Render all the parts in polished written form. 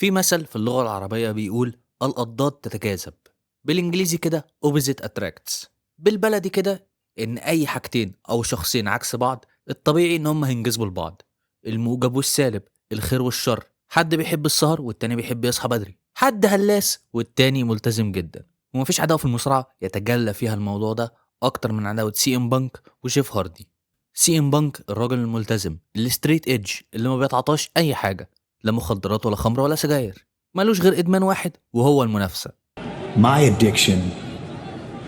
في مثل في اللغة العربية بيقول الأضداد تتجاذب، بالإنجليزي كده opposite attracts، بالبلدي كده إن أي حاجتين أو شخصين عكس بعض الطبيعي إن هم هينجذبوا لبعض. الموجب والسالب، الخير والشر، حد بيحب السهر والتاني بيحب يصحى بدري، حد هلاس والتاني ملتزم جدا. ومفيش عداوة في المصارعة يتجلى فيها الموضوع ده أكتر من عداوة سي ام بانك وجيف هاردي. سي ام بانك الراجل الملتزم الستريت ايدج اللي ما بيتعطاش أي حاجة، لا مخدرات ولا خمرة ولا سجاير، مالوش غير إدمان واحد وهو المنافسة. My addiction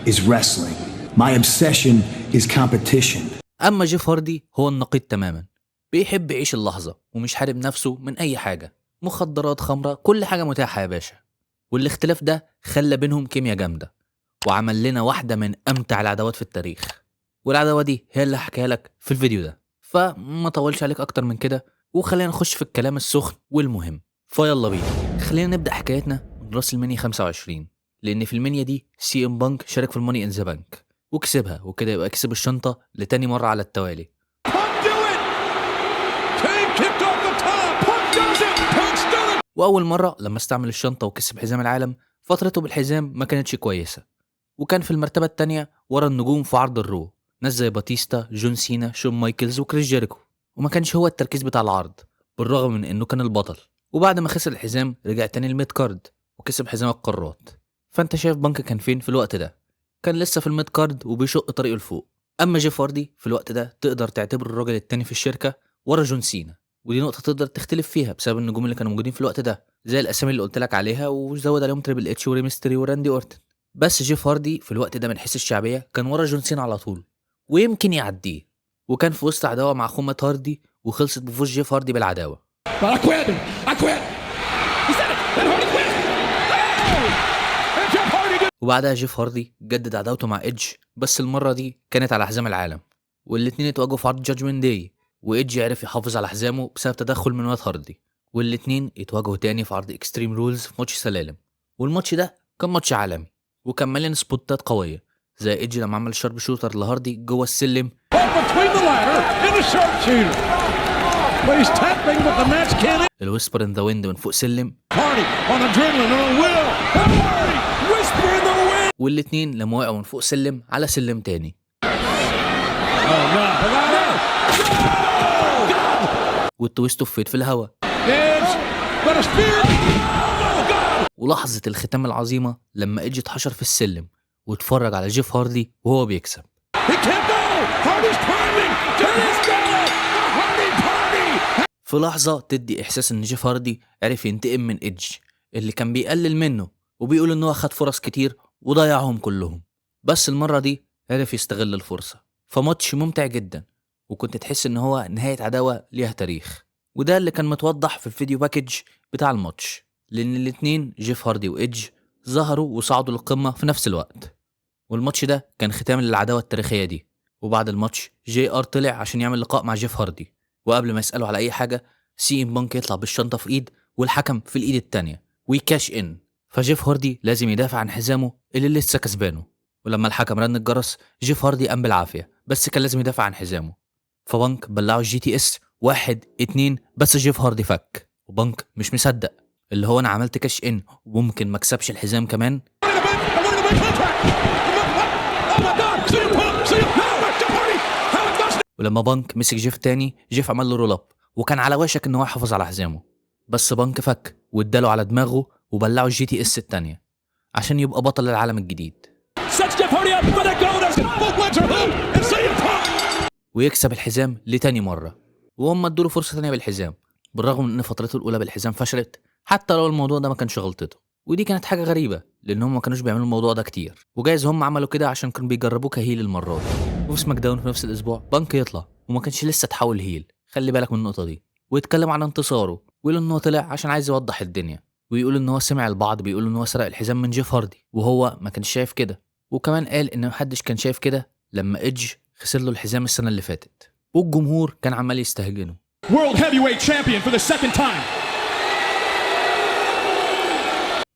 is wrestling. My obsession is competition. أما جيف هاردي هو النقيض تماما، بيحب يعيش اللحظة ومش حارب نفسه من أي حاجة، مخدرات خمرة كل حاجة متاحة يا باشا. والاختلاف ده خلى بينهم كيمياء جامدة، وعمل لنا واحدة من أمتع العداوات في التاريخ. والعداوة دي هي اللي هحكيها لك في الفيديو ده، فما طولش عليك أكتر من كده وخلينا نخش في الكلام السخن والمهم. فيلا بينا خلينا نبدأ حكايتنا من راس المنيا 25، لأن في المنيا دي سي ام بانك شارك في الماني ان ذا بانك وكسبها، وكده يبقى كسب الشنطة لتاني مرة على التوالي. وأول مرة لما استعمل الشنطة وكسب حزام العالم فترته بالحزام ما كانتش كويسة، وكان في المرتبة التانية ورا النجوم في عرض الرو، ناس زي باتيستا، جون سينا، شون مايكلز وكريس جيريكو، وما كانش هو التركيز بتاع العرض بالرغم من انه كان البطل. وبعد ما خسر الحزام رجع تاني الميد كارد وكسب حزام القارات. فانت شايف بانك كان فين في الوقت ده؟ كان لسه في الميد كارد وبيشق طريقه لفوق. اما جيف هاردي في الوقت ده تقدر تعتبره الراجل التاني في الشركة ورا جون سينا، ودي نقطة تقدر تختلف فيها بسبب النجوم اللي كانوا موجودين في الوقت ده زي الاسامي اللي قلت لك عليها، وزود عليهم تريبل اتش وريمستري وراندي اورتن. بس جيف هاردي في الوقت ده من حيث الشعبية كان ورا جون سينا على طول ويمكن يعديه، وكان في وسط عداوة مع خومة هاردي وخلصت بفوز جيف هاردي بالعداوة. وبعدها جيف هاردي جدد عداوته مع ايدج، بس المرة دي كانت على حزام العالم، والاتنين اتواجهوا في عرض جادجمنت داي، وايدج عرف يحافظ على حزامه بسبب تدخل من وات هاردي، والاتنين اتواجهوا تاني في عرض اكستريم رولز في ماتش سلالم. والماتش ده كان ماتش عالمي وكان مليان سبوتات قوية زي ايدج لما عمل شارب شوتر لهاردي جوه السلم، الويسبر ان ذا ويند من فوق سلم، والاتنين لما وقعوا من فوق سلم على سلم تاني. والتويست اوف فيت في الهوا، ولحظة الختام العظيمة لما ايدج اتحشر في السلم واتفرج على جيف هاردي وهو بيكسب. في لحظة تدي احساس ان جيف هاردي عرف ينتقم من ايدج اللي كان بيقلل منه وبيقول انه اخد فرص كتير وضيعهم كلهم، بس المرة دي عرف يستغل الفرصة. فماتش ممتع جدا، وكنت تحس ان هو نهاية عداوة ليها تاريخ، وده اللي كان متوضح في الفيديو باكج بتاع الماتش، لان الاتنين جيف هاردي وايدج ظهروا وصعدوا للقمة في نفس الوقت. والماتش ده كان ختام للعداوة التاريخية دي. وبعد الماتش جي ار طلع عشان يعمل لقاء مع جيف هاردي، وقبل ما يسأله على اي حاجة سي ام بانك يطلع بالشنطة في ايد والحكم في الايد التانية ويكاش ان، فجيف هاردي لازم يدافع عن حزامه اللي لسه كسبانه. ولما الحكم رن الجرس جيف هاردي قام بالعافية، بس كان لازم يدافع عن حزامه. فبانك بلعه الجي تي اس 1 2، بس جيف هاردي فك، وبانك مش مصدق اللي هو انا عملت كاش ان وممكن ما اكسبش الحزام كمان. ولما بانك مسك جيف تاني جيف عمل له رول اب وكان على وشك ان هو يحافظ على حزامه، بس بانك فك واداله على دماغه وبلعه الجي تي اس التانية عشان يبقى بطل العالم الجديد ويكسب الحزام لتاني مرة. وهم ادوله فرصة تانية بالحزام بالرغم من ان فترته الاولى بالحزام فشلت، حتى لو الموضوع ده ما كانش غلطته. ودي كانت حاجة غريبة لان هم ما كانوش بيعملوا الموضوع ده كتير، وجايز هم عملوا كده عشان كانوا بيجربوه كهيل المرة دي. وفي سماك داون في نفس الاسبوع بانك يطلع وما كانش لسه تحول هيل، خلي بالك من النقطة دي، ويتكلم عن انتصاره ويقول ان هو طلع عشان عايز يوضح الدنيا، ويقول ان هو سمع البعض بيقول ان هو سرق الحزام من جيف هاردي وهو ما كانش شايف كده. وكمان قال ان محدش كان شايف كده لما ايدج خسر له الحزام السنة اللي فاتت والجمهور كان عمال يستهجنه. World Heavyweight Champion for the second time.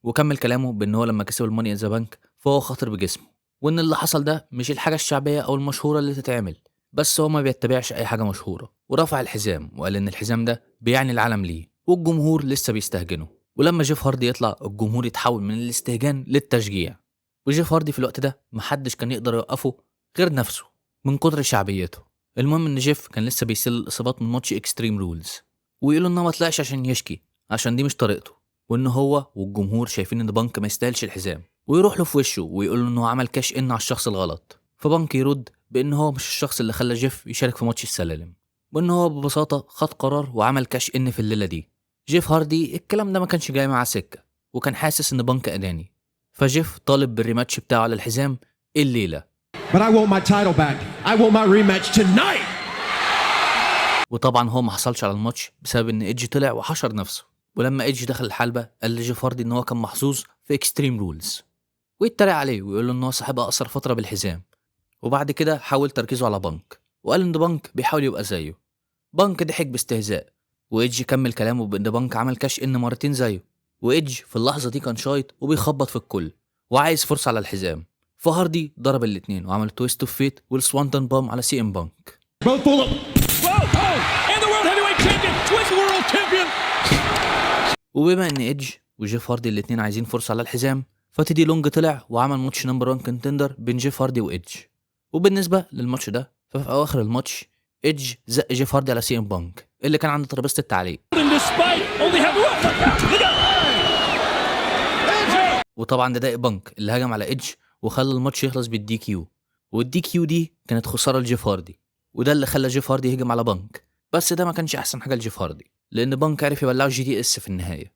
وكمل كلامه بان هو لما كسب الماني ان ذا بانك فهو خاطر بجسمه، وان اللي حصل ده مش الحاجة الشعبية او المشهورة اللي تتعمل، بس هو ما بيتبعش اي حاجة مشهورة، ورفع الحزام وقال ان الحزام ده بيعني العالم ليه والجمهور لسه بيستهجنه. ولما جيف هاردي يطلع الجمهور يتحول من الاستهجان للتشجيع. وجيف هاردي في الوقت ده محدش كان يقدر يوقفه غير نفسه من كتر شعبيته. المهم ان جيف كان لسه بيسل الاصابات من ماتش اكستريم رولز، ويقولوا انه ما طلعش عشان يشكي عشان دي مش طريقته، وان هو والجمهور شايفين ان بانك ما يستاهلش الحزام، ويروح له في وشه ويقول له انه عمل كاش ان على الشخص الغلط. فبانك يرد بان هو مش الشخص اللي خلى جيف يشارك في ماتش السلالم، وان هو ببساطه خد قرار وعمل كاش ان في الليله دي. جيف هاردي الكلام ده ما كانش جاي معاه سكه، وكان حاسس ان بانك اناني، فجيف طالب بالريماتش بتاعه على الحزام الليله. But I want my title back. I want my rematch tonight. وطبعا هو ما حصلش على الماتش بسبب ان ايدج طلع وحشر نفسه. ولما ايدج دخل الحلبة قال لجيف هاردي ان هو كان محظوظ في اكستريم رولز، ويتريق عليه ويقول له ان هو صاحب اقصر فترة بالحزام. وبعد كده حاول تركيزه على بانك وقال ان بانك بيحاول يبقى زيه. بانك ضحك باستهزاء، وايدج كمل كلامه بان بانك عمل كاش ان مرتين زيه، وايدج في اللحظة دي كان شايط وبيخبط في الكل وعايز فرصة على الحزام. فهاردي ضرب الاتنين وعمل تويست اوف فيت والسوانتون بام على سي ام بانك. Both full of. Whoa! And the world heavyweight champion, Swiss world champion. وبما ان ايدج وجيف هاردي الاتنين عايزين فرصة على الحزام، فتيدي لونج طلع وعمل ماتش نمبر 1 كونتندر بين جيف هاردي وايدج. وبالنسبة للماتش ده ففي اواخر الماتش ايدج زق جيف هاردي على سي ام بانك اللي كان عند ترابيزة التعليق. وطبعا ده ضايق بانك اللي هجم على ايدج وخلى الماتش يخلص بالدي كيو، والدي كيو دي كانت خسارة لجيف هاردي، وده اللي خلى جيف هاردي يهجم على بانك. بس ده ما كانش احسن حاجة لجيف هاردي لان بانك عرف يبلعه جي تي اس في النهاية.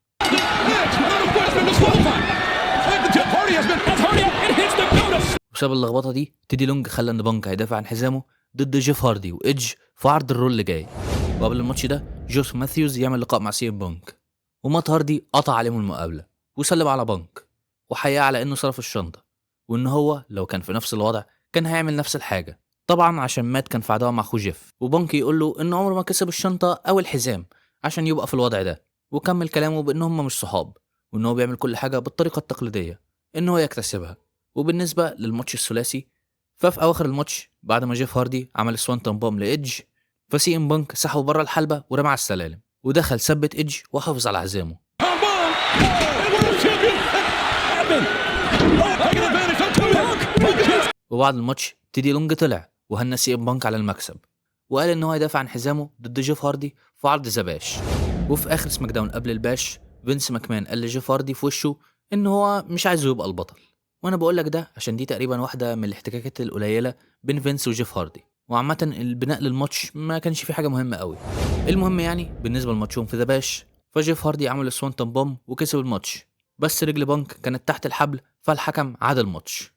بسبب اللخبطة دي تيدي لونج خلى ان بانك هيدافع عن حزامه ضد جيف هاردي وايدج في عرض الرول اللي جاي. وقبل الماتش ده جوش ماثيوز يعمل لقاء مع سي ام بانك، ومات هاردي قطع عليهم المقابلة وسلم على بانك وحياه على انه صرف الشنطة، وان هو لو كان في نفس الوضع كان هيعمل نفس الحاجة، طبعا عشان مات كان في عداوة مع اخوه جيف. وبانك يقول له ان عمره ما كسب الشنطة او الحزام عشان يبقى في الوضع ده، وكمل كلامه بان هم مش صحاب وان هو بيعمل كل حاجة بالطريقة التقليدية ان هو يكتسبها. وبالنسبة للماتش الثلاثي ففي اواخر الماتش بعد ما جيف هاردي عمل سوانتون بوم لايدج، فسي ام بانك سحبه بره الحلبة ورمى على السلالم ودخل ثبت ايدج وحافظ على حزامه. وبعد الماتش تيدي لونج طلع وهنى سي ام بانك على المكسب وقال ان هو يدافع عن حزامه ضد جيف هاردي في عرض ذا باش. وفي اخر سماك داون قبل الباش فينس ماكمان قال لجيف هاردي في وشه ان هو مش عايزه يبقى البطل. وانا بقول لك ده عشان دي تقريبا واحده من الاحتكاكات القليله بين فينس وجيف هاردي، وعامه البناء للماتش ما كانش فيه حاجه مهمه قوي. المهم يعني بالنسبه لماتشهم في ذا باش فجيف هاردي عمل السوانتون بوم وكسب الماتش، بس رجل بانك كانت تحت الحبل فالحكم عاد الماتش.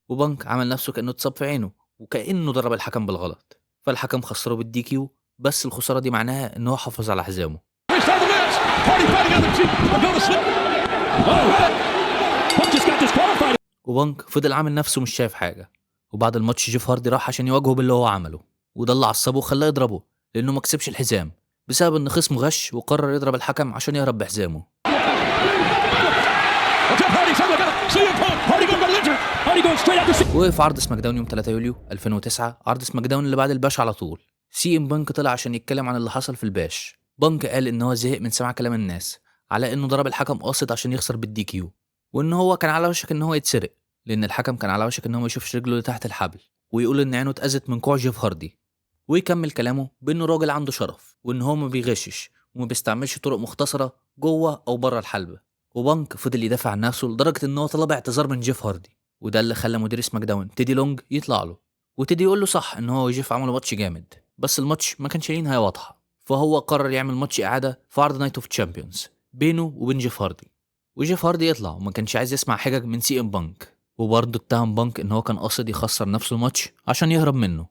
وبانك عمل نفسه كأنه اتصاب في عينه وكأنه ضرب الحكم بالغلط، فالحكم خسره بالدي كيو، بس الخسارة دي معناها ان هو حافظ على حزامه. وبانك فضل عامل نفسه مش شايف حاجة. وبعد الماتش جيف هاردي راح عشان يواجهه باللي هو عمله، وده اللي عصبه وخلاه يضربه لانه ما كسبش الحزام بسبب ان خصمه غش وقرر يضرب الحكم عشان يهرب بحزامه. وقف عرض سماك داون يوم 3 يوليو 2009، عرض سماك داون اللي بعد الباش على طول. سي ام بانك طلع عشان يتكلم عن اللي حصل في الباش. بانك قال ان هو زهق من سماع كلام الناس على انه ضرب الحكم قاصد عشان يخسر بالدي كيو، وان هو كان على وشك ان هو يتسرق لان الحكم كان على وشك ان هو ما يشوفش رجله اللي تحت الحبل، ويقول ان عينه اتأذت من كوع جيف هاردي. ويكمل كلامه بانه راجل عنده شرف وان هو ما بيغشش وما بيستعملش طرق مختصرة جوه او بره الحلبة. وبانك فضل يدافع عن نفسه لدرجة ان هو طلب اعتذار من جيف هاردي، وده اللي خلى مدير سماك داون تيدي لونج يطلع له، وتيدي يقول له صح ان هو وجيف عملوا ماتش جامد بس الماتش ما كانش ليه نهاية واضحة، فهو قرر يعمل ماتش اعادة في عرض نايت اوف تشامبيونز بينه وبين جيف هاردي. وجيف هاردي يطلع وما كانش عايز يسمع حجج من سي ام بانك، وبرضه اتهم بانك ان هو كان قاصد يخسر نفسه الماتش عشان يهرب منه،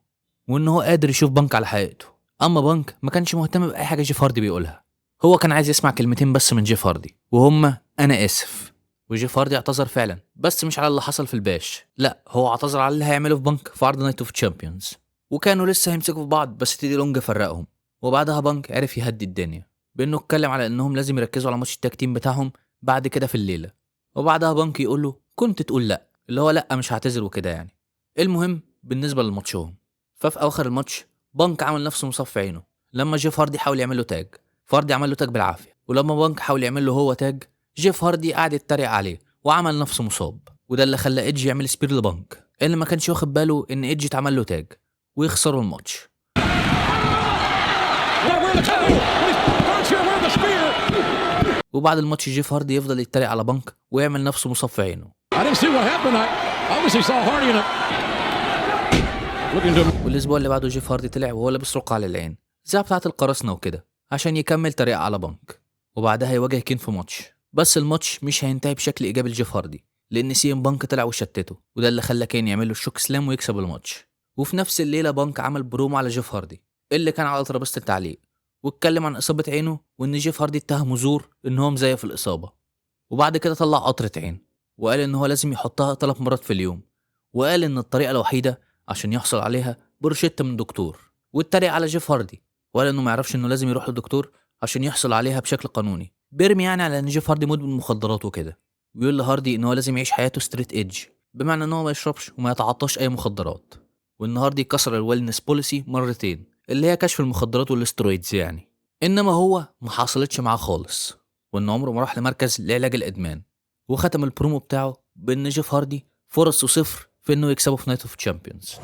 وان هو قادر يشوف بانك على حقيقته. اما بانك ما كانش مهتم باي حاجه جيف هاردي بيقولها، هو كان عايز يسمع كلمتين بس من جيف هاردي وهما انا اسف. وجيف هاردي اعتذر فعلا بس مش على اللي حصل في الباش، لا هو اعتذر على اللي هيعمله في بانك في عرض نايت اوف تشامبيونز، وكانوا لسه هيمسكوا في بعض بس تيدي لونج فرقهم. وبعدها بانك عرف يهدي الدنيا بانه اتكلم على انهم لازم يركزوا على ماتش التاج تيم بتاعهم بعد كده في الليله. وبعدها بانك يقول له كنت تقول لا، اللي هو لا مش هعتذر وكده يعني. المهم بالنسبه للماتشهم ففي اواخر الماتش بانك عمل نفسه مصاب في عينه لما جيف هاردي حاول يعمل له تاج، فاردي عمل له تاج بالعافيه، ولما بانك حاول يعمل له هو تاج جيف هاردي قعد يتريق عليه وعمل نفسه مصاب، وده اللي خلى ايدج يعمل سبير لبانك اللي ما كانش واخد باله ان ايدج اتعمل له تاج ويخسروا الماتش. وبعد الماتش جيف هاردي يفضل يتريق على بانك ويعمل نفسه مصاب في عينه. والاسبوع اللي بعده جيف هاردي طلع وهو لابس رقعة للعين زي بتاعة القراصنة وكده عشان يكمل تريق على بانك، وبعدها يواجه كين في ماتش، بس الماتش مش هينتهي بشكل ايجابي لجيف هاردي لان سي ام بانك طلع وشتته، وده اللي خلى كين يعمل له الشوك سلام ويكسب الماتش. وفي نفس الليله بانك عمل برومو على جيف هاردي اللي كان على ترابيزه التعليق واتكلم عن اصابه عينه وان جيف هاردي اتهمه زور ان هو مزيف الاصابه، وبعد كده طلع قطره عين وقال ان هو لازم يحطها 3 مرات في اليوم، وقال ان الطريقه الوحيده عشان يحصل عليها بروشته من دكتور، واتريق على جيف هاردي وقال انه ما يعرفش انه لازم يروح للدكتور عشان يحصل عليها بشكل قانوني، بيرمي يعني على ان جيف هاردي مدمن مخدرات وكده، ويقول لهاردي ان هو لازم يعيش حياته ستريت ايدج بمعنى ان هو ما يشربش وما يتعاطاش اي مخدرات، وان هاردي كسر الويلنس بوليسي مرتين اللي هي كشف المخدرات والاسترويدز يعني، انما هو ما حصلتش معاه خالص، وان عمره ما راح لمركز لعلاج الادمان. وختم البرومو بتاعه بان جيف هاردي فرصه 0 في انه يكسبه في نايت اوف تشامبيونز.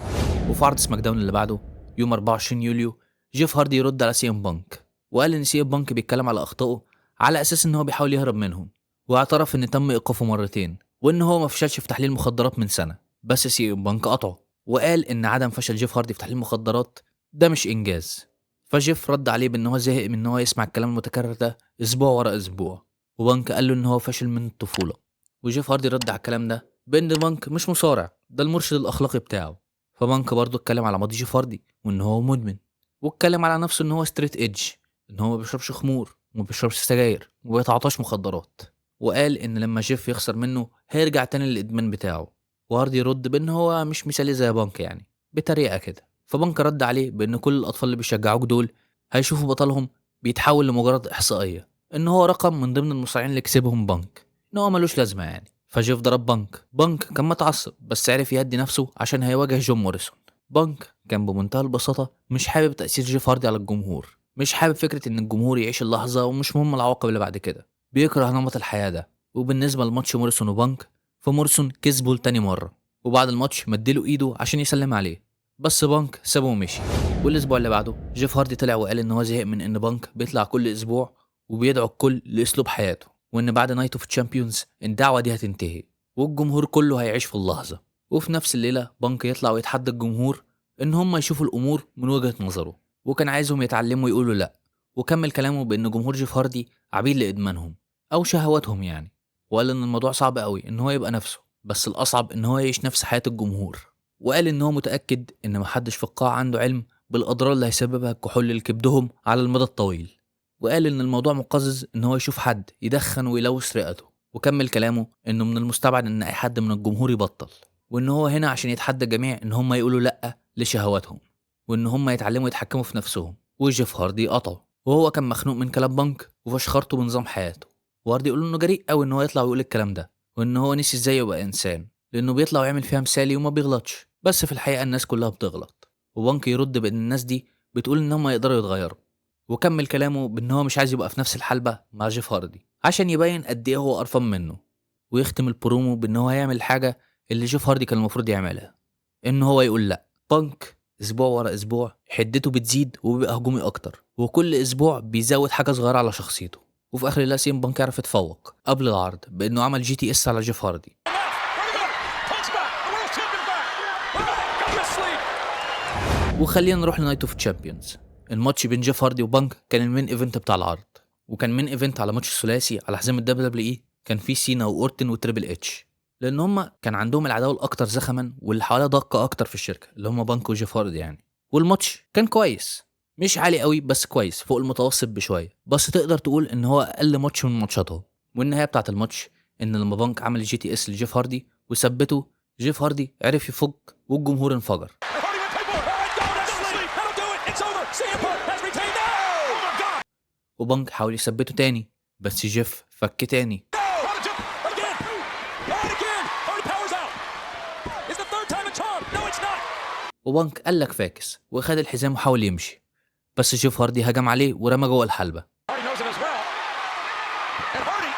وفي عرض سماك داون اللي بعده يوم 24 يوليو جيف هاردي يرد على سي ام بانك وقال ان سي ام بانك بيتكلم على اخطائه على اساس ان هو بيحاول يهرب منهم، واعترف ان تم ايقافه مرتين وان هو ما فشلش في تحليل مخدرات من سنه، بس سي ام بانك قطعه وقال ان عدم فشل جيف هاردي في تحليل المخدرات ده مش انجاز. فجيف رد عليه بان هو زهق من ان هو يسمع الكلام المتكرر ده اسبوع ورا اسبوع، وبانك قال له ان هو فشل من الطفوله، وجيف هاردي رد على الكلام ده بان بانك مش مصارع، ده المرشد الاخلاقي بتاعه. فبانك برضه اتكلم على ماضي جيف هاردي وان هو مدمن، واتكلم على نفسه ان هو ستريت ايدج، ان هو ما بيشربش خمور وما بيشربش سجاير وما بيتعاطاش مخدرات، وقال ان لما جيف يخسر منه هيرجع تاني للادمان بتاعه. وهاردي يرد بان هو مش مثالي زي بانك يعني بطريقه كده، فبانك رد عليه بان كل الاطفال اللي بيشجعوك دول هيشوفوا بطلهم بيتحول لمجرد احصائيه، ان هو رقم من ضمن المصارعين اللي كسبهم بانك، ان هو ملوش لازمه يعني. فجيف ضرب بانك كان متعصب بس عرف يهدي نفسه عشان هيواجه جون موريسون. بانك كان بمنتهى البساطه مش حابب تاثير جيف هاردي على الجمهور، مش حابب فكره ان الجمهور يعيش اللحظه ومش مهم العواقب اللي بعد كده، بيكره نمط الحياه ده. وبالنسبه لماتش موريسون وبانك فموريسون كسبه لتاني مره، وبعد الماتش مديله ايده عشان يسلم عليه، بس بانك سابه ومشي. والاسبوع اللي بعده جيف هاردي طلع وقال ان هو زهق من ان بانك بيطلع كل اسبوع وبيدعو الكل لاسلوب حياته، وان بعد نايت اوف تشامبيونز الدعوه دي هتنتهي والجمهور كله هيعيش في اللحظه. وفي نفس الليله بانك يطلع ويتحدى الجمهور ان هم يشوفوا الامور من وجهه نظره، وكان عايزهم يتعلموا يقولوا لا، وكمل كلامه بان جمهور جيف هاردي عبيد لادمانهم او شهواتهم يعني، وقال ان الموضوع صعب قوي ان هو يبقى نفسه، بس الاصعب ان هو يعيش نفس حياه الجمهور. وقال ان هو متاكد ان محدش في القاعه عنده علم بالاضرار اللي هيسببها الكحول لكبدهم على المدى الطويل، وقال ان الموضوع مقزز ان هو يشوف حد يدخن ويلوث رئته. وكمل كلامه انه من المستبعد ان اي حد من الجمهور يبطل، وان هو هنا عشان يتحدى الجميع ان هم يقولوا لا لشهواتهم، وان هم يتعلموا يتحكموا في نفسهم. وجيف هاردي قطعه وهو كان مخنوق من كلام بانك وفشخرته بنظام حياته، وهاردي يقول انه جريء قوي ان هو يطلع ويقول الكلام ده، وان هو نسي ازاي يبقى انسان لانه بيطلع ويعمل فيها مثالي وما بيغلطش، بس في الحقيقه الناس كلها بتغلط. وبانك يرد بان الناس دي بتقول ان هم يقدروا يتغيروا، وكمل كلامه بان هو مش عايز يبقى في نفس الحلبة مع جيف هاردي عشان يبين قد ايه هو قرفان منه. ويختم البرومو بان هو هيعمل الحاجه اللي جيف هاردي كان المفروض يعملها، ان هو يقول لا. بانك اسبوع ورا اسبوع حدته بتزيد وبيبقى هجومي اكتر، وكل اسبوع بيزود حاجه صغيره على شخصيته. وفي اخر الليله سيم بانك عرف يتفوق قبل العرض بانه عمل GTS على جيف هاردي. وخلينا نروح لنايت اوف تشامبيونز. الماتش بين جيف هاردي وبانك كان المين ايفنت بتاع العرض، وكان مين ايفنت على ماتش ثلاثي على حزام WWE كان فيه سينا واورتن وتريبل اتش، لان هم كان عندهم العداوه الاكثر زخما واللي حواليها دقه اكتر في الشركه اللي هم بانك وجيف هاردي يعني. والماتش كان كويس، مش عالي قوي بس كويس فوق المتوسط بشويه، بس تقدر تقول ان هو اقل ماتش من ماتشاتهم. والنهايه بتاعه الماتش ان لما بانك عمل GTS لجيف هاردي وثبته، جيف هاردي عرف يفك والجمهور انفجر. وبانك حاول يثبته تاني بس جيف فك تاني. وبانك قال لك فاكس وخد الحزام وحاول يمشي، بس جيف هاردي هجم عليه ورمى جوه الحلبة. Hardy knows it as well. And Hardy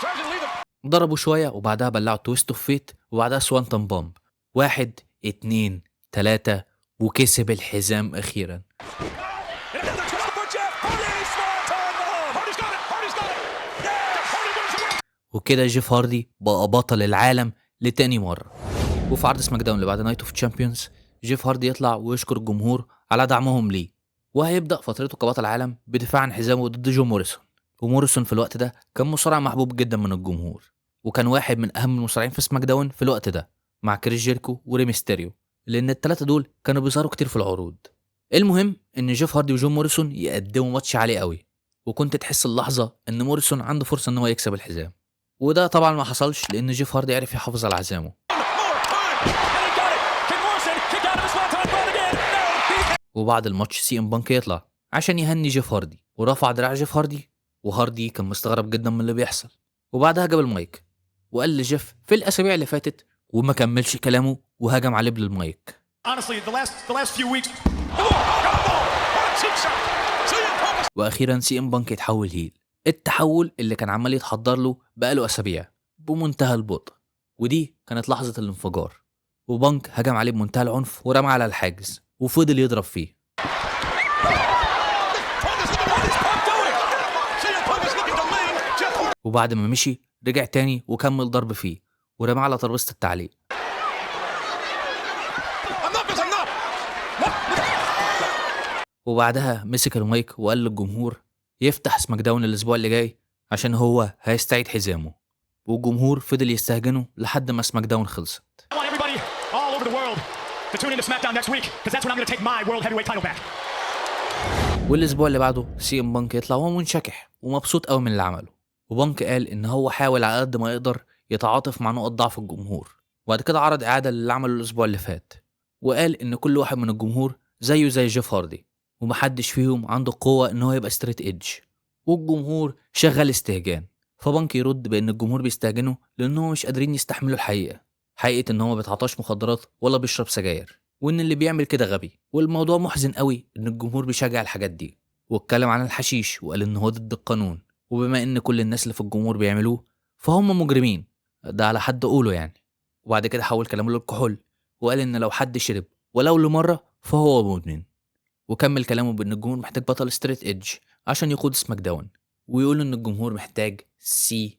tries to lead him. ضربوا شوية وبعدها بلعوا تويست اوف فيت وبعدها سوانتون بومب. 1 2 3 وكسب الحزام أخيرا. And another twist for Jeff Hardy. Swanton bomb. Hardy's got it. Hardy's got it. Yeah. Hardy wins the win. وكده جيف هاردي بقى بطل العالم لتاني مرة. وفي عرض سماك داون اللي بعد نايت اوف تشامبيونز جيف هاردي يطلع ويشكر الجمهور على دعمهم ليه، وهيبدأ فترته كبطل عالم بدفاع عن حزامه ضد جو موريسون. وموريسون في الوقت ده كان مصارع محبوب جدا من الجمهور، وكان واحد من أهم المصارعين في سماك داون في الوقت ده مع كريس جيركو وريمستيريو، لأن الثلاثة دول كانوا بيظهروا كتير في العروض. المهم إن جيف هاردي وجو موريسون يقدموا ماتش عالي قوي، وكنت تحس اللحظة إن موريسون عنده فرصة إن هو يكسب الحزام، وده طبعا ما حصلش لأن جيف هاردي عرف يحافظ على عزامه. وبعد الماتش سي ام بانك يطلع عشان يهني جيف هاردي ورفع دراع جيف هاردي، وهاردي كان مستغرب جدا من اللي بيحصل. وبعدها جاب المايك وقال لجيف في الاسابيع اللي فاتت، وما كملش كلامه وهجم عليه بالمايك. Honestly, the last few weeks. واخيرا سي ام بانك يتحول هيل، التحول اللي كان عمال يتحضر له بقاله اسابيع بمنتهى البطء. ودي كانت لحظة الانفجار، وبانك هجم عليه بمنتهى العنف ورمى على الحاجز وفضل يضرب فيه. وبعد ما مشي رجع تاني وكمل ضرب فيه ورمى على ترابيزة التعليق. وبعدها مسك المايك وقال للجمهور يفتح سماك داون الاسبوع اللي جاي عشان هو هيستعيد حزامه، والجمهور فضل يستهجنه لحد ما سماك داون خلصت. والاسبوع اللي بعده سي ام بانك يطلع وهو منشكح ومبسوط قوي من اللي عمله، وبانك قال ان هو حاول على قد ما يقدر يتعاطف مع نقط ضعف الجمهور. وبعد كده عرض اعاده للي عمله الاسبوع اللي فات، وقال ان كل واحد من الجمهور زيه زي جيف هاردي ومحدش فيهم عنده قوه ان هو يبقى ستريت ايدج، والجمهور شغال استهجان. فبانك يرد بان الجمهور بيستهجنه لانهم مش قادرين يستحملوا حقيقه ان هو ما بيتعاطاش مخدرات ولا بيشرب سجاير، وان اللي بيعمل كده غبي. والموضوع محزن قوي ان الجمهور بيشجع الحاجات دي. واتكلم عن الحشيش وقال ان هو ضد القانون، وبما ان كل الناس اللي في الجمهور بيعملوه فهم مجرمين، ده على حد قوله يعني. وبعد كده حول كلامه للكحول وقال ان لو حد شرب ولو لمره فهو مدمن. وكمل كلامه بان الجمهور محتاج بطل ستريت ايدج عشان يقود سماك داون، ويقول ان الجمهور محتاج سي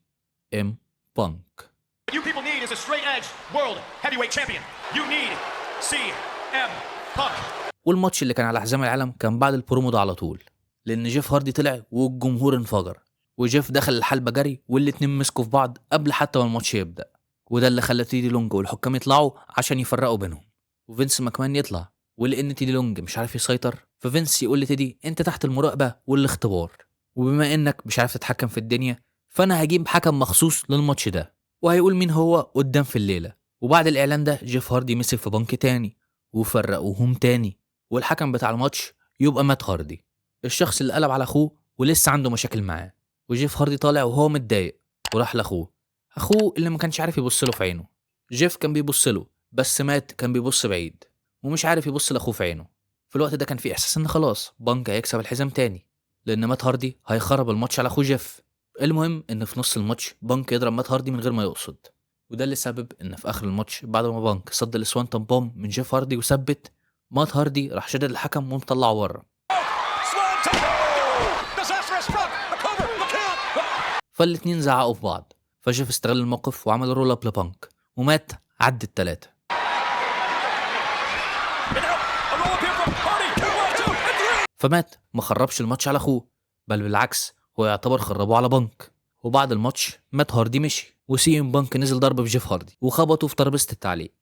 ام بانك. You people need is a straight edge world heavyweight champion. You need CM Punk. والماتش اللي كان على حزام العالم كان بعد البرومو ده على طول، لان جيف هاردي طلع والجمهور انفجر، وجيف دخل الحلبة جري والاتنين مسكوا في بعض قبل حتى ما الماتش يبدأ. وده اللي خلى تيدي لونج والحكام يطلعوا عشان يفرقوا بينهم، وفينس ماكمان يطلع. ولان تيدي لونج مش عارف يسيطر ففينس يقول لتيدي انت تحت المراقبة والاختبار، وبما انك مش عارف تتحكم في الدنيا فانا هجيب حكم مخصوص للماتش ده وهيقول مين هو قدام في الليلة. وبعد الاعلان ده جيف هاردي مسك في بانك تاني وفرقوهم تاني، والحكم بتاع الماتش يبقى مات هاردي، الشخص اللي قلب على اخوه ولسه عنده مشاكل معاه. وجيف هاردي طالع وهو متضايق وراح لاخوه اللي ما كانش عارف يبص له في عينه. جيف كان بيبص له بس مات كان بيبص بعيد ومش عارف يبص لاخوه في عينه. في الوقت ده كان في احساس ان خلاص بانك هيكسب الحزام تاني لان مات هاردي هيخرب الماتش على اخوه جيف. المهم ان في نص الماتش بانك يضرب مات هاردي من غير ما يقصد، وده اللي سبب ان في اخر الماتش بعد ما بانك صد السوانتون بوم من جيف هاردي وثبت، مات هاردي راح شدد الحكم ومطلعه بره. فالاتنين زعقوا في بعض، فجيف استغل الموقف وعمل رول اب لبانك ومات عد التلاتة. فمات ما خربش الماتش على اخوه، بل بالعكس هو يعتبر خربه على بانك. وبعد الماتش مات هاردي مشي وسي ام بانك نزل ضرب في جيف هاردي وخبطه في ترابيزة التعليق.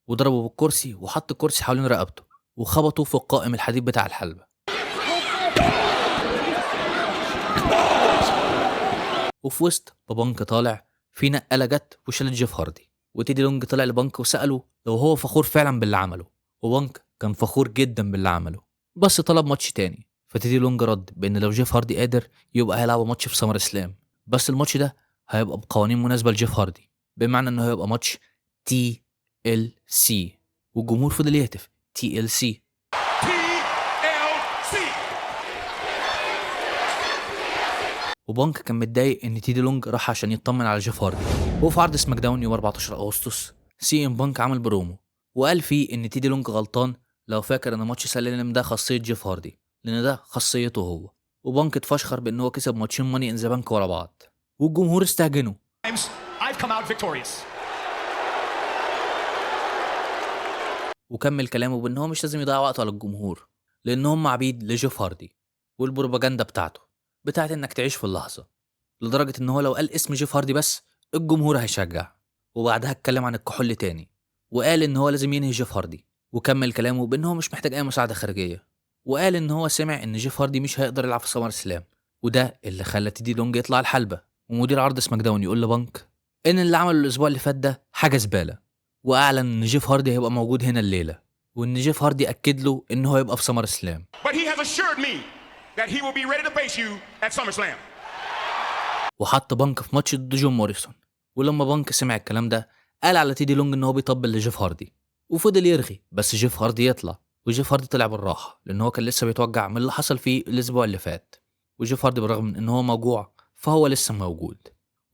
وضربه بالكرسي وحط الكرسي حوالين رقبته وخبطه في القائم الحديد بتاع الحلبة. وفي وسط بانك طالع في نقلة جت وشالت جيف هاردي، وتيدي لونج طلع لبانك وسأله لو هو فخور فعلا باللي عمله، وبانك كان فخور جدا باللي عمله بس طلب ماتش تاني. فتيدي لونج رد بان لو جيف هاردي قادر يبقى هيلعب ماتش في سمر اسلام، بس الماتش ده هيبقى بقوانين مناسبة لجيف هاردي، بمعنى انه هيبقى ماتش TLC، والجمهور فضل يهتف TLC. وبانك كان متضايق ان تيدي لونج راح عشان يطمن على جيف هاردي. وفي عرض سماك داون يوم 14 اغسطس سي ام بانك عمل برومو وقال فيه ان تيدي لونج غلطان لو فاكر ان ماتش سلالم ده خاصية جيف هاردي، لان ده خاصيته هو. وبانك اتفشخر بان هو كسب ماتشين ماني ان ذا بانك ورا بعض، والجمهور استهجنه. I've come out victorious. وكمل كلامه بان هو مش لازم يضيع وقته على الجمهور، لان هم عبيد لجيف هاردي والبروباجندا بتاعت انك تعيش في اللحظه، لدرجه ان هو لو قال اسم جيف هاردي بس الجمهور هيشجع. وبعدها اتكلم عن الكحول تاني وقال ان هو لازم ينهي جيف هاردي، وكمل كلامه بان هو مش محتاج اي مساعده خارجيه، وقال ان هو سمع ان جيف هاردي مش هيقدر يلعب في سمر سلام، وده اللي خلى تيدي لونج يطلع الحلبه ومدير عرض سماك داون يقول لبانك ان اللي عمله الاسبوع اللي فات ده حاجه زباله، واعلن ان جيف هاردي هيبقى موجود هنا الليله، وان جيف هاردي اكد له ان هو هيبقى في سمر سلام. But he has assured me that he will be ready to face you at SummerSlam. وحط بانك في ماتش ضد جون موريسون، ولما بانك سمع الكلام ده قال على تيدي لونج ان هو بيطبل لجيف هاردي، وفضل يرغي بس جيف هاردي يطلع، وجيف هاردي طلع بالراحه لان هو كان لسه بيتوجع من اللي حصل فيه الاسبوع اللي فات. وجيف هاردي بالرغم من ان هو موجوع فهو لسه موجود،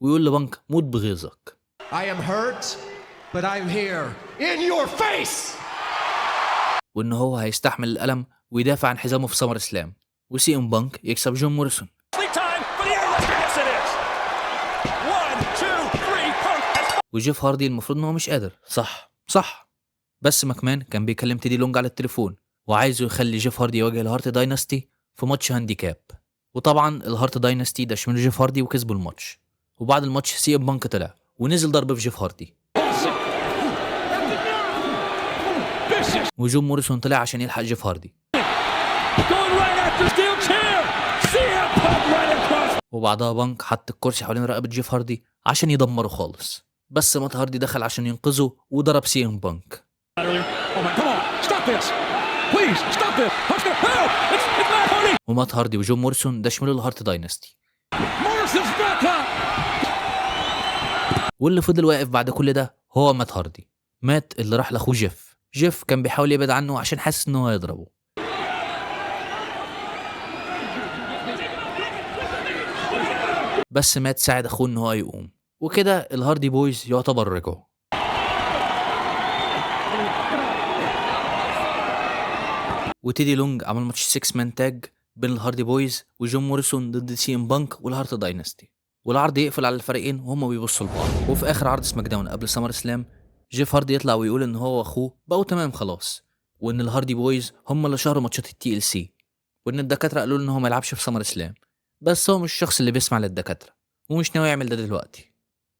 ويقول لبانك موت بغيظك. I am hurt, but I'm here in your face. وان هو هيستحمل الالم ويدافع عن حزامه في سمر سلام، وسي ام بانك يكسب جون موريسون. وجيف هاردي المفروض ان هو مش قادر، صح، بس ماكمان كان بيكلم تيدي لونج على التليفون وعايزه يخلي جيف هاردي يواجه الهارت دايناستي في ماتش هانديكاب، وطبعا الهارت دايناستي ده شمل جيف هاردي وكسبوا الماتش. وبعد الماتش سي ام بانك طلع ونزل ضرب في جيف هاردي، وجون موريسون طلع عشان يلحق جيف هاردي، وبعدها بانك حط الكرسي حوالين رقبة جيف هاردي عشان يدمره خالص، بس مات هاردي دخل عشان ينقذه وضرب سي ام بانك. ومات هاردي وجون موريسون ده شملوا الهارت دايناستي. واللي فضل واقف بعد كل ده هو مات هاردي. مات اللي راح لاخوه جيف كان بيحاول يبعد عنه عشان حاسس ان هو هيضربه، بس مات ساعد اخوه ان هو يقوم، وكده الهاردي بويز يعتبر رجعوا. وتيدي لونج عمل ماتش 6 مان تاج بين الهاردي بويز وجون موريسون ضد سي ام بانك والهارت دايناستي، والعرض يقفل على الفريقين وهم بيبصوا لبعض. وفي اخر عرض سماك داون قبل سمر سلام جيف هاردي يطلع ويقول ان هو واخوه بقوا تمام خلاص، وان الهاردي بويز هم اللي شهروا ماتشات TLC، وان الدكاتره قالوا له ان هو ما يلعبش في سمر سلام، بس هو مش الشخص اللي بيسمع للدكاتره ومش ناوي يعمل ده دلوقتي.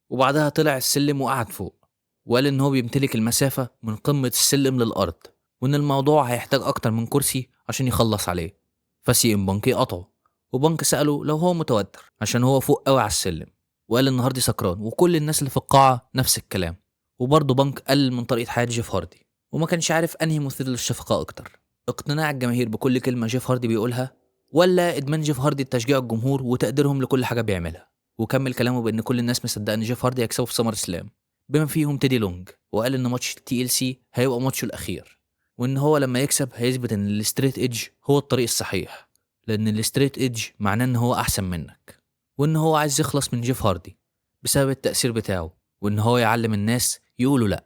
وبعدها طلع السلم وقعد فوق وقال ان هو بيمتلك المسافه من قمه السلم للارض، وان الموضوع هيحتاج اكتر من كرسي عشان يخلص عليه. فسي ام بانك قطعه، وبانك ساله لو هو متوتر عشان هو فوق قوي على السلم، وقال ان هاردي سكران، وكل الناس اللي في القاعه نفس الكلام. وبرضه بانك قلل من طريقه حياه جيف هاردي، وما كانش عارف انهي مثير للشفقه اكتر، اقتناع الجماهير بكل كلمه جيف هاردي بيقولها ولا ادمان جيف هاردي لتشجيع الجمهور وتقديرهم لكل حاجه بيعملها. وكمل كلامه بان كل الناس مصدقه ان جيف هاردي هيكسبه في سمر سلام بما فيهم تيدي لونج، وقال ان ماتش TLC هيبقى ماتشه الاخير، وان هو لما يكسب هيثبت ان الستريت ايدج هو الطريق الصحيح، لان الستريت ايدج معناه ان هو احسن منك، وان هو عايز يخلص من جيف هاردي بسبب التأثير بتاعه، وان هو يعلم الناس يقولوا لا،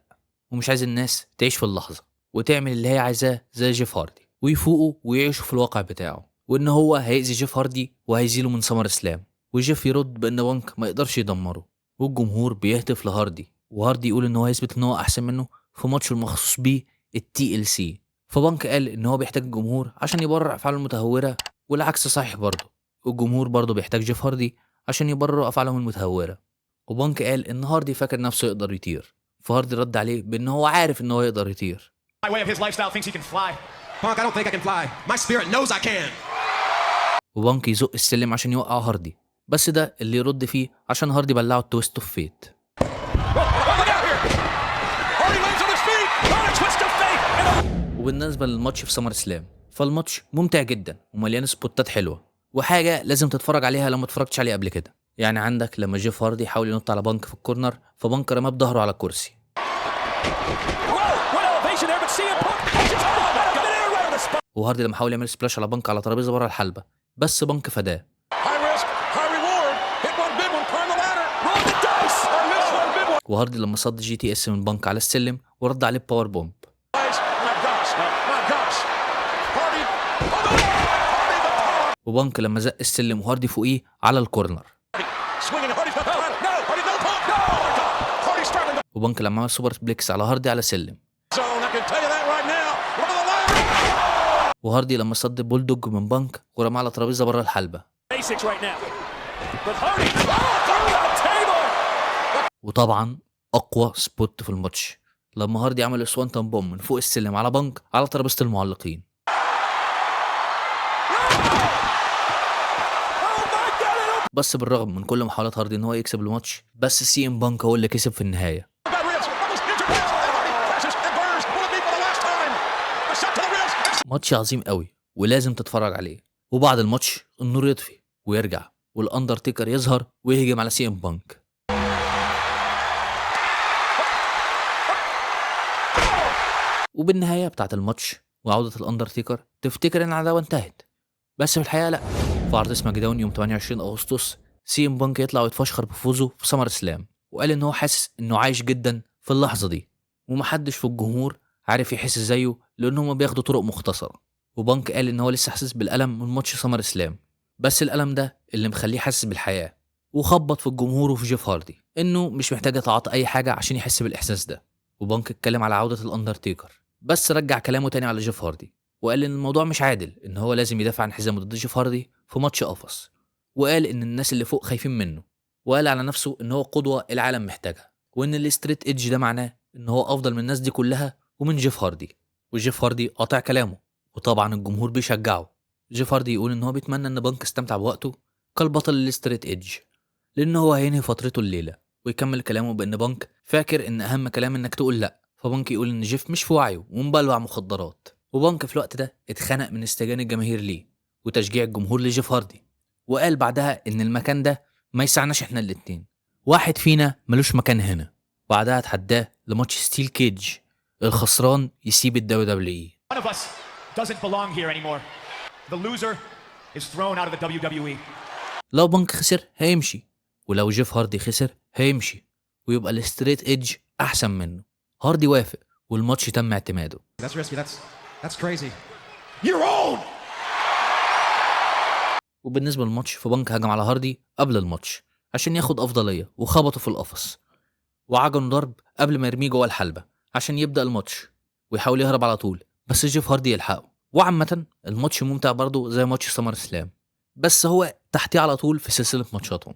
ومش عايز الناس تعيش في اللحظة وتعمل اللي هي عايزاه زي جيف هاردي، ويفوقوا ويعيشوا في الواقع بتاعه، وان هو هيأذي جيف هاردي وهيزيله من سمر سلام. وجيف يرد بان بانك ما يقدرش يدمره، والجمهور بيهتف لهاردي، وهاردي يقول ان هو يثبت ان هو احسن منه في ماتشه المخصوص بيه TLC. فبانك قال ان هو بيحتاج الجمهور عشان يبرر افعاله المتهوره، والعكس صحيح برضه، الجمهور برضه بيحتاج جيف هاردي عشان يبرر افعالهم المتهوره. وبانك قال ان هاردي فاكر نفسه يقدر يطير، فهاردي رد عليه بان هو عارف ان هو يقدر يطير. My way of his lifestyle thinks he can fly. Punk, I don't think I can fly. My spirit knows I can. وبانك يزق السلم عشان يوقع هاردي، بس ده اللي يرد فيه عشان هاردي بلعه التويست اوف فيت. وبالنسبه للماتش في سمر سلام فالماتش ممتع جدا ومليان سبوتات حلوه، وحاجه لازم تتفرج عليها لو ما اتفرجتش عليه قبل كده. يعني عندك لما جيف هاردي حاول ينط على بانك في الكورنر، فبانك رماه بظهره على الكرسي، وهاردي لما حاول يعمل سبلاش على بانك على ترابيزه بره الحلبه، بس بانك فداه. وهاردي لما صد GTS من بانك على السلم ورد عليه باور بومب. وبانك لما زق السلم وهاردي فوقيه على الكورنر. وبانك لما عمل سوبر بليكس على هاردي على سلم. وهاردي لما صد بولدوج من بانك ورمى على ترابيزه بره الحلبه. وطبعا اقوى سبوت في الماتش لما هاردي عمل سوانتون بوم من فوق السلم على بانك على ترابيزه المعلقين. بس بالرغم من كل محاولات هاردي ان هو يكسب الماتش، بس سي ام بانك هو اللي كسب في النهايه. ماتش عظيم قوي ولازم تتفرج عليه. وبعد الماتش النور يطفي ويرجع والاندرتيكر يظهر ويهجم على سي ام بانك. وبالنهايه بتاعت الماتش وعوده الاندرتيكر تفتكر ان العداوه انتهت، بس في الحقيقه لا. في عرض سماك داون يوم 28 اغسطس سي ام بانك يطلع ويتفشخر بفوزه في سمر سلام، وقال ان هو حاسس انه عايش جدا في اللحظه دي، ومحدش في الجمهور عارف يحس زيه لان هم بياخدوا طرق مختصره. وبانك قال ان هو لسه حاسس بالالم من ماتش سمر سلام، بس الالم ده اللي مخليه حاسس بالحياه. وخبط في الجمهور وفي جيف هاردي انه مش محتاج يتعاطى اي حاجه عشان يحس بالاحساس ده. وبانك اتكلم على عوده الاندرتيكر، بس رجع كلامه تاني على جيف هاردي وقال ان الموضوع مش عادل، ان هو لازم يدافع عن حزامه ضد جيف هاردي في ماتش قفص. وقال ان الناس اللي فوق خايفين منه، وقال على نفسه ان هو قدوه العالم محتاجها، وان الستريت ايدج ده معناه ان هو افضل من الناس دي كلها ومن جيف هاردي. وجيف هاردي قاطع كلامه، وطبعا الجمهور بيشجعه. جيف هاردي يقول ان هو بيتمنى ان بانك استمتع بوقته كالبطل الستريت ايدج، لان هو هينهي فترته الليله. ويكمل كلامه بان بانك فاكر ان اهم كلام انك تقول لا، فبانك يقول ان جيف مش في وعيه ومبلوع مخدرات. وبانك في الوقت ده اتخنق من استجان الجماهير ليه وتشجيع الجمهور لجيف هاردي، وقال بعدها ان المكان ده ما يسعناش احنا الاتنين، واحد فينا ملوش مكان هنا. بعدها اتحداه لماتش ستيل كيج، الخسران يسيب الدبليو One of us doesn't belong here anymore. The loser is thrown out of the WWE. لو بانك خسر هيمشي، ولو جيف هاردي خسر هيمشي، ويبقى الستريت ايدج احسن منه. هاردي وافق والماتش تم اعتماده. That's risky. That's crazy. Your own. وبالنسبه للماتش فبانك هجم على هاردي قبل الماتش عشان ياخد افضليه، وخبطه في القفص وعجن ضرب قبل ما يرميه جوه الحلبه عشان يبدا الماتش ويحاول يهرب على طول، بس جيف هاردي يلحقه. وعامه الماتش ممتع برضه زي ماتش سمر سلام، بس هو تحتيه على طول في سلسله ماتشاتهم.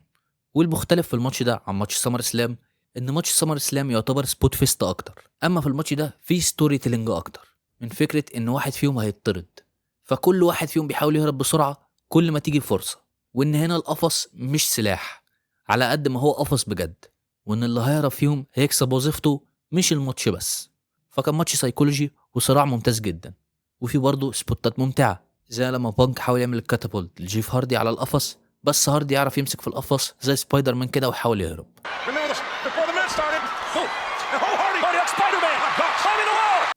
والمختلف في الماتش ده عن ماتش سمر سلام ان ماتش سمر سلام يعتبر سبوت فيست اكتر، اما في الماتش ده في ستوري تيلينج اكتر، من فكره ان واحد فيهم هيطرد، فكل واحد فيهم بيحاول يهرب بسرعه كل ما تيجي الفرصه، وان هنا القفص مش سلاح على قد ما هو قفص بجد، وان اللي هيهرب فيهم هيكسب وظيفته مش الماتش بس. فكان ماتش سايكولوجي وصراع ممتاز جدا، وفي برضه سبوتات ممتعه زي لما بانك حاول يعمل الكاتابولت لجيف هاردي على القفص، بس هاردي يعرف يمسك في القفص زي سبايدر مان كده ويحاول يهرب.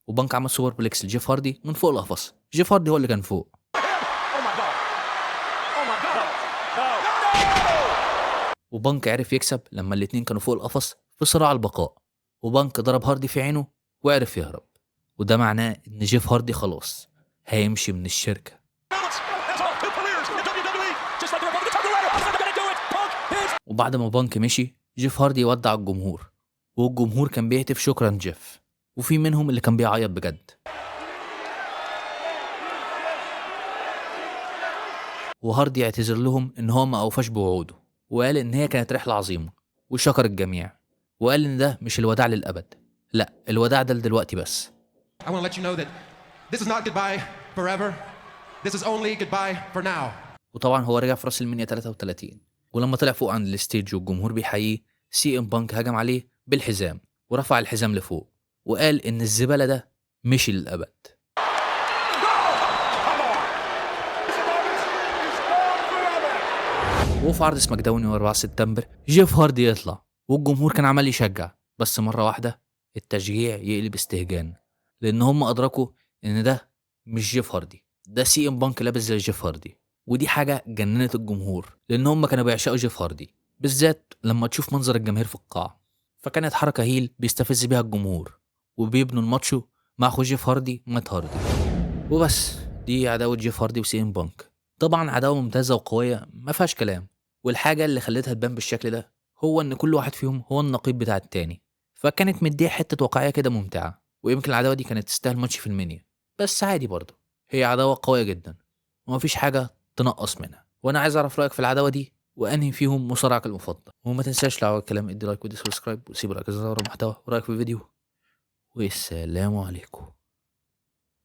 وبانك عمل سوبر بليكس لجيف هاردي من فوق القفص، جيف هاردي هو اللي كان فوق. وبانك عرف يكسب لما الاتنين كانوا فوق القفص في صراع البقاء، وبانك ضرب هاردي في عينه وعرف يهرب، وده معناه ان جيف هاردي خلاص هيمشي من الشركة. وبعد ما بانك مشي جيف هاردي ودع الجمهور، والجمهور كان بيهتف شكرا جيف، وفي منهم اللي كان بيعيط بجد. وهاردي يعتذر لهم ان هو ما اوفاش بوعوده، وقال ان هي كانت رحلة عظيمة، وشكر الجميع، وقال ان ده مش الوداع للأبد، لا الوداع ده دلوقتي بس. I want to let you know that this is not goodbye forever. This is only goodbye for now. وطبعا هو رجع في راس المنيا 33، ولما طلع فوق عند الستيج والجمهور بيحييه سي ام بانك هجم عليه بالحزام ورفع الحزام لفوق، وقال ان الزبالة ده مشي للأبد. وفي عرض سماك داون يوم 4 سبتمبر جيف هاردي يطلع والجمهور كان عمال يشجع، بس مرة واحدة التشجيع يقلب استهجان، لأن هم أدركوا إن ده مش جيف هاردي، ده سي ام بانك لابس زي جيف هاردي. ودي حاجة جننت الجمهور، لأن هم كانوا بيعشقوا جيف هاردي، بالذات لما تشوف منظر الجماهير في القاعة. فكانت حركة هيل بيستفز بيها الجمهور، وبيبنوا الماتشو مع أخو جيف هاردي مات هاردي. وبس دي عداوة جيف هاردي وسي ام بانك. طبعا عداوة ممتازة وقوية ما فيهاش كلام، والحاجة اللي خلتها تبان بالشكل ده هو إن كل واحد فيهم هو النقيض بتاع التاني، فكانت مديه حتة واقعية كده ممتعة. ويمكن العداوة دي كانت تستاهل ماتش في المنيا، بس عادي برضه، هي عداوة قوية جدا ومفيش حاجة تنقص منها. وانا عايز اعرف رأيك في العداوة دي وانهي فيهم مصارعك المفضل. وما تنساش لو عجبك الكلام ادي لايك ودي سبسكرايب وسيب رايك ورا المحتوى ورأيك في الفيديو، والسلام عليكم.